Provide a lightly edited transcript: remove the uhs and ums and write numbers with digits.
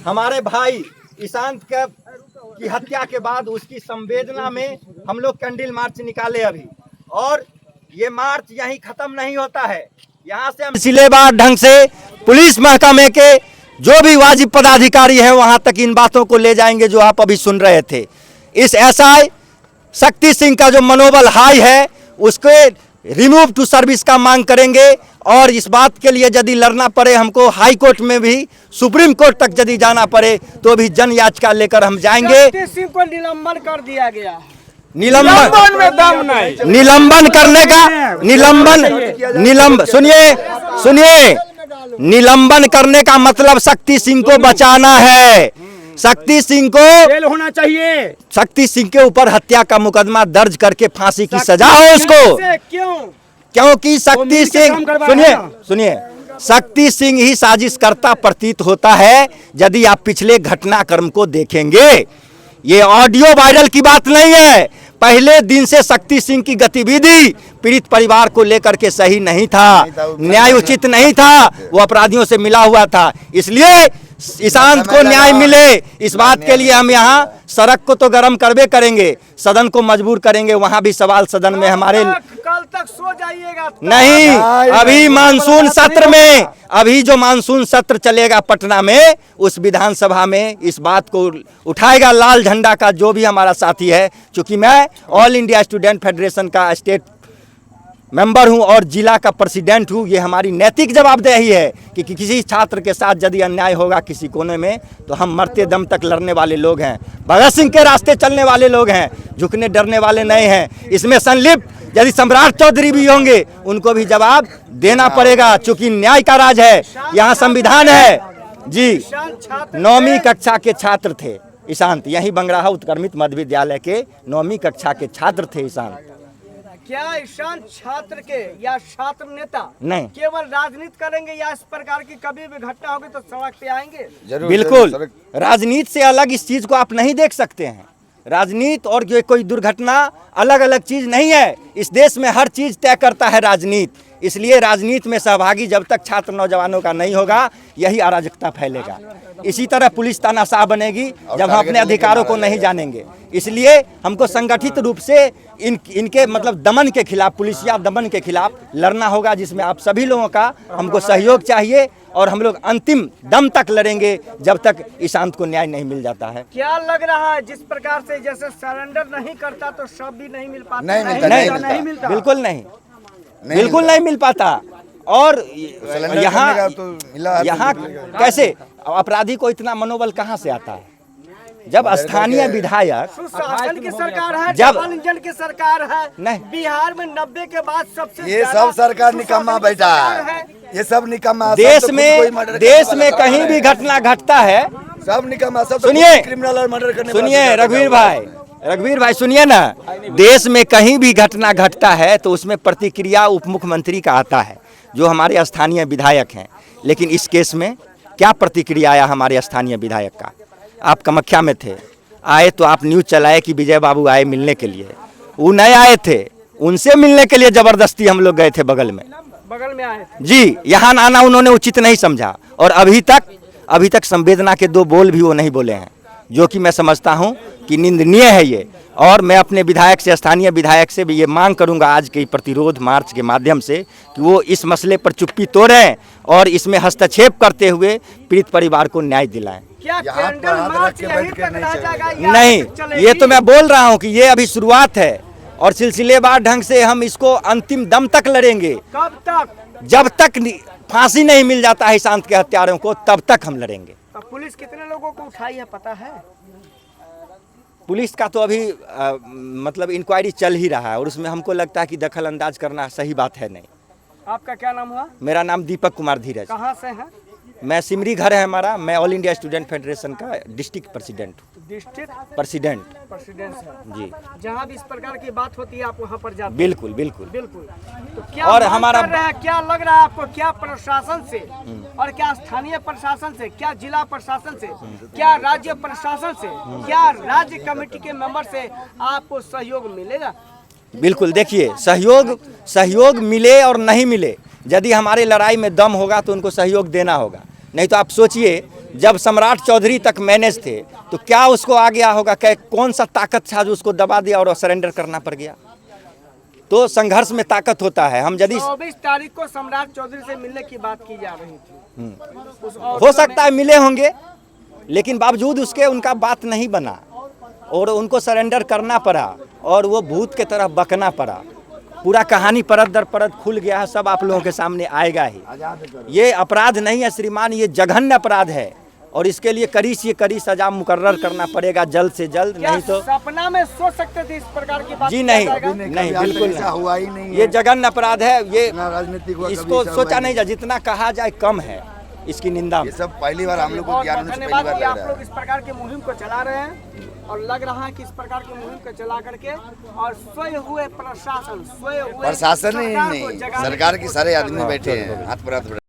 हमारे भाई ईशांत की हत्या के बाद उसकी संवेदना में हम लोग कैंडल मार्च निकाले अभी, और ये मार्च यहीं खत्म नहीं होता है। यहाँ से हम सिलेबार ढंग से पुलिस महकमे के जो भी वाजिब पदाधिकारी है वहाँ तक इन बातों को ले जाएंगे जो आप अभी सुन रहे थे। इस एसआई शक्ति सिंह का जो मनोबल हाई है उसके रिमूव टू सर्विस का मांग करेंगे, और इस बात के लिए यदि लड़ना पड़े हमको हाई कोर्ट में भी, सुप्रीम कोर्ट तक यदि जाना पड़े तो भी जन याचिका लेकर हम जाएंगे। शक्ति सिंह को निलंबन कर दिया गया। निलंबन में दम नहीं। निलंबन करने का सुनिए निलंबन करने का मतलब शक्ति सिंह को बचाना है। शक्ति सिंह को जेल होना चाहिए। शक्ति सिंह के ऊपर हत्या का मुकदमा दर्ज करके फांसी की सजा हो उसको। क्यों? क्योंकि शक्ति सिंह सुनिए शक्ति सिंह ही साजिशकर्ता प्रतीत होता है यदि आप पिछले घटनाक्रम को देखेंगे। ये ऑडियो वायरल की बात नहीं है, पहले दिन से शक्ति सिंह की गतिविधि पीड़ित परिवार को लेकर के सही नहीं था, न्याय उचित नहीं था, वो अपराधियों से मिला हुआ था। इसलिए ईशांत को न्याय मिले, इस बात के लिए हम यहाँ सड़क को तो गर्म करबे करेंगे, सदन को मजबूर करेंगे। वहाँ भी सवाल सदन में हमारे कल तक सो जाइएगा नहीं, अभी मानसून सत्र में, अभी जो मानसून सत्र चलेगा पटना में, उस विधानसभा में इस बात को उठाएगा लाल झंडा का जो भी हमारा साथी है। चूंकि मैं ऑल इंडिया स्टूडेंट फेडरेशन का स्टेट मेंबर हूं और जिला का प्रेसिडेंट हूं, ये हमारी नैतिक जवाबदेही है कि किसी छात्र के साथ यदि अन्याय होगा किसी कोने में तो हम मरते दम तक लड़ने वाले लोग हैं, भगत सिंह के रास्ते चलने वाले लोग हैं, झुकने डरने वाले नहीं हैं। इसमें संलिप्त यदि सम्राट चौधरी भी होंगे उनको भी जवाब देना पड़ेगा, चूंकि न्याय का राज है, यहाँ संविधान है। जी 9वीं कक्षा के छात्र थे ईशांत, यही बंगराहा उत्क्रमित मध्य विद्यालय के 9वीं कक्षा के छात्र थे ईशांत। क्या ईशांत छात्र के या छात्र नेता नहीं केवल राजनीति करेंगे या इस प्रकार की कभी भी घटना होगी तो सड़क पे आएंगे? बिल्कुल, राजनीति से अलग इस चीज को आप नहीं देख सकते हैं। राजनीति और कोई दुर्घटना अलग अलग चीज नहीं है, इस देश में हर चीज तय करता है राजनीति। इसलिए राजनीति में सहभागी जब तक छात्र नौजवानों का नहीं होगा यही अराजकता फैलेगा। इसी तरह पुलिस तानाशाह बनेगी जब हम अपने अधिकारों को नहीं जानेंगे। इसलिए हमको संगठित रूप से इनके मतलब दमन के खिलाफ, पुलिसिया दमन के खिलाफ लड़ना होगा, जिसमें आप सभी लोगों का हमको सहयोग चाहिए, और हम लोग अंतिम दम तक लड़ेंगे जब तक ईशांत को न्याय नहीं मिल जाता है। क्या लग रहा है जिस प्रकार से जैसे सरेंडर नहीं करता तो शव भी नहीं मिल पाता? नहीं मिलता, बिल्कुल नहीं, बिल्कुल नहीं मिल पाता। और यहाँ कैसे अपराधी को इतना मनोबल कहाँ से आता है? जब स्थानीय विधायक सुशासन की सरकार है, जब इंजन की सरकार है, नहीं, बिहार में 90 के बाद सबसे ये सब सरकार निकम्मा बैठा है, ये सब निकम्मा। देश में कहीं भी घटना घटता है सब निकम्मा, सब सुनिए क्रिमिनल और मर्डर करने। सुनिए रघुवीर भाई सुनिए ना, देश में कहीं भी घटना घटता है तो उसमें प्रतिक्रिया उप मुख्यमंत्री का आता है जो हमारे स्थानीय विधायक हैं। लेकिन इस केस में क्या प्रतिक्रिया आया हमारे स्थानीय विधायक का? आप कामाख्या में थे, आए तो आप न्यूज़ चलाए कि विजय बाबू आए मिलने के लिए, वो नहीं आए थे, उनसे मिलने के लिए जबरदस्ती हम लोग गए थे बगल में आए जी। यहाँ आना उन्होंने उचित नहीं समझा, और अभी तक संवेदना के 2 बोल भी वो नहीं बोले हैं, जो कि मैं समझता हूँ कि निंदनीय है ये। और मैं अपने विधायक से, स्थानीय विधायक से भी ये मांग करूंगा आज के प्रतिरोध मार्च के माध्यम से कि वो इस मसले पर चुप्पी तोड़ें और इसमें हस्तक्षेप करते हुए पीड़ित परिवार को न्याय दिलाएं। क्या कैंडल मार्च यहीं तक रह जाएगा? नहीं, ये तो मैं बोल रहा हूँ कि ये अभी शुरुआत है और सिलसिलेवार ढंग से हम इसको अंतिम दम तक लड़ेंगे। कब तक? जब तक फांसी नहीं मिल जाता है ईशांत के हत्यारों को, तब तक हम लड़ेंगे। तो पुलिस कितने लोगों को उठाई है पता है? पुलिस का तो अभी मतलब इंक्वायरी चल ही रहा है और उसमें हमको लगता है कि दखल अंदाज करना सही बात है नहीं। आपका क्या नाम हुआ? मेरा नाम दीपक कुमार धीरज। कहाँ से है? मैं सिमरी घर है हमारा, मैं ऑल इंडिया स्टूडेंट फेडरेशन का डिस्ट्रिक्ट प्रेसिडेंट प्रेसिडेंट जी। जहाँ भी इस प्रकार की बात होती है आप वहाँ पर जाते हैं? बिल्कुल बिल्कुल बिल्कुल। तो क्या और मांग हमारा कर रहे हैं? क्या लग रहा है आपको? क्या प्रशासन से और क्या स्थानीय प्रशासन से, क्या जिला प्रशासन से, क्या राज्य प्रशासन से, क्या राज्य कमेटी के मेंबर से आपको सहयोग मिलेगा? बिल्कुल, देखिए सहयोग मिले और नहीं मिले, यदि हमारे लड़ाई में दम होगा तो उनको सहयोग देना होगा। नहीं तो आप सोचिए जब सम्राट चौधरी तक मैनेज थे तो क्या उसको आ गया होगा, क्या कौन सा ताकत था जो उसको दबा दिया और सरेंडर करना पड़ गया। तो संघर्ष में ताकत होता है। हम यदि 24 तारीख को सम्राट चौधरी से मिलने की बात की जा रही थी, हो सकता है मिले होंगे, लेकिन बावजूद उसके उनका बात नहीं बना और उनको सरेंडर करना पड़ा और वो भूत के तरह बकना पड़ा। पूरा कहानी परत दर परत खुल गया है, सब आप लोगों के सामने आएगा ही। ये अपराध नहीं है श्रीमान, ये जघन्य अपराध है और इसके लिए कड़ी सजा मुकर्रर करना पड़ेगा जल्द से जल्द, नहीं तो सपना में सोच सकते थे इस प्रकार की बात? जी नहीं, नहीं बिल्कुल हुआ ही नहीं। ये जघन्य अपराध है, ये राजनीतिक इसको सोचा नहीं जाए, जितना कहा जाए कम है इसकी निंदा में। ये सब पहली बार हम लोग को ज्ञान में धन्यवाद पहली कि बार आप लग रहा लोग है। इस प्रकार की मुहिम को चला रहे हैं और लग रहा है कि इस प्रकार की मुहिम को चला करके और सोए हुए प्रशासन, सोए हुए प्रशासन ही सरकार को नहीं, जगाने सरकार की के सारे कोशिश कर आदमी रहे हैं। बैठे हैं हाथ पर हाथ